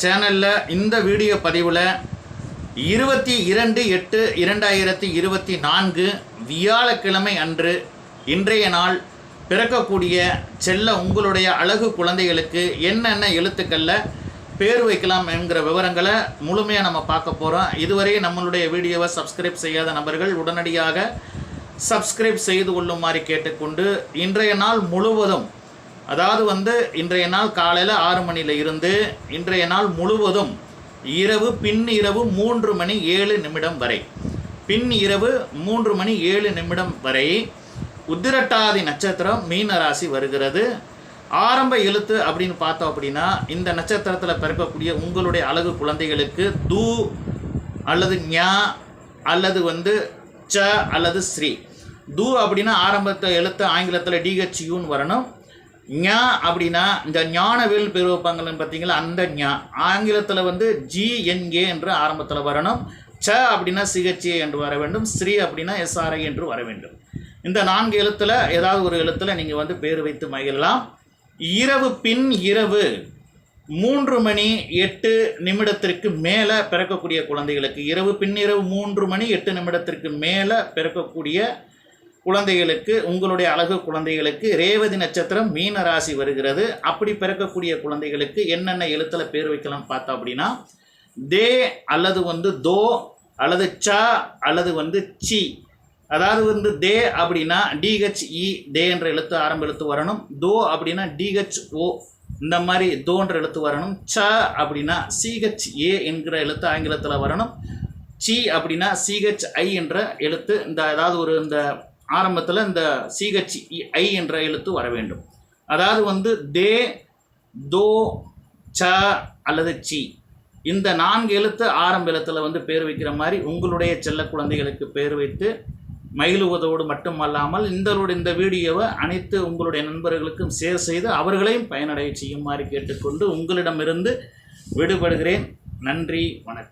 சேனல்ல இந்த வீடியோ பதிவில் 22/8/2024 வியாழக்கிழமை அன்று இன்றைய நாள் பிறக்கக்கூடிய செல்ல உங்களுடைய அழகு குழந்தைகளுக்கு என்னென்ன எழுத்துக்களில் பேர் வைக்கலாம் என்கிற விவரங்களை முழுமையாக நம்ம பார்க்க போகிறோம். இதுவரை நம்மளுடைய வீடியோவை சப்ஸ்கிரைப் செய்யாத நபர்கள் உடனடியாக சப்ஸ்கிரைப் செய்து கொள்ளுமாறு கேட்டுக்கொண்டு இன்றைய நாள் முழுவதும், அதாவது இன்றைய நாள் காலையில் 6 மணியில் இருந்து இன்றைய நாள் முழுவதும் பின் இரவு 3 மணி 7 நிமிடம் வரை, பின் இரவு 3 மணி 7 நிமிடம் வரை உத்திரட்டாதி நட்சத்திரம் மீன ராசி வருகிறது. ஆரம்ப எழுத்து அப்படின்னு பார்த்தோம் அப்படின்னா இந்த நட்சத்திரத்தில் பிறக்கக்கூடிய உங்களுடைய அழகு குழந்தைகளுக்கு து அல்லது ஞா அல்லது ச அல்லது ஸ்ரீ. து அப்படின்னா ஆரம்பத்தை எழுத்து ஆங்கிலத்தில் டிஹெச்யூன்னு வரணும். ஞா அப்படின்னா இந்த ஞானவேல் பேர் வைப்பாங்கன்னு பார்த்தீங்களா, அந்த ஞா ஆங்கிலத்தில் ஜிஎன்ஏ என்று ஆரம்பத்தில் வரணும். ச அப்படின்னா சிஹெச்ஏ என்று வர வேண்டும். ஸ்ரீ அப்படின்னா எஸ்ஆர்ஐ என்று வர வேண்டும். இந்த 4 எழுத்தில் ஏதாவது ஒரு எழுத்தில் நீங்கள் பேர் வைத்து மகிழலாம். பின் இரவு 3 மணி 8 நிமிடத்திற்கு மேலே பிறக்கக்கூடிய குழந்தைகளுக்கு, பின் இரவு 3 மணி 8 நிமிடத்திற்கு மேலே பிறக்கக்கூடிய குழந்தைகளுக்கு, உங்களுடைய அழகு குழந்தைகளுக்கு ரேவதி நட்சத்திரம் மீன ராசி வருகிறது. அப்படி பிறக்கக்கூடிய குழந்தைகளுக்கு என்னென்ன எழுத்தில் பேர் வைக்கலாம் பார்த்தோம் அப்படின்னா, தே அல்லது தோ அல்லது ச அல்லது சி. அதாவது தே அப்படின்னா டிஹெச்இ தே என்ற எழுத்து ஆரம்ப எழுத்து வரணும். தோ அப்படின்னா டிஹெச்ஓ இந்த மாதிரி தோன்ற எழுத்து வரணும். ச அப்படின்னா சிஹெச்ஏ என்கிற எழுத்து ஆங்கிலத்தில் வரணும். சி அப்படின்னா சிஹெச்ஐ என்ற எழுத்து இந்த ஆரம்பத்தில் இந்த சிஹெச்ஐ என்ற எழுத்து வர வேண்டும். அதாவது தே, தோ, ச அல்லது சி இந்த 4 எழுத்து ஆரம்ப எழுத்தில் பேர் வைக்கிற மாதிரி உங்களுடைய செல்ல குழந்தைகளுக்கு பேர் வைத்து மகிழுவதோடு மட்டுமல்லாமல் இந்த வீடியோவை அனைத்து உங்களுடைய நண்பர்களுக்கும் ஷேர் செய்து அவர்களையும் பயனடைய செய்யுமாறு கேட்டுக்கொண்டு உங்களிடமிருந்து விடுபடுகிறேன். நன்றி, வணக்கம்.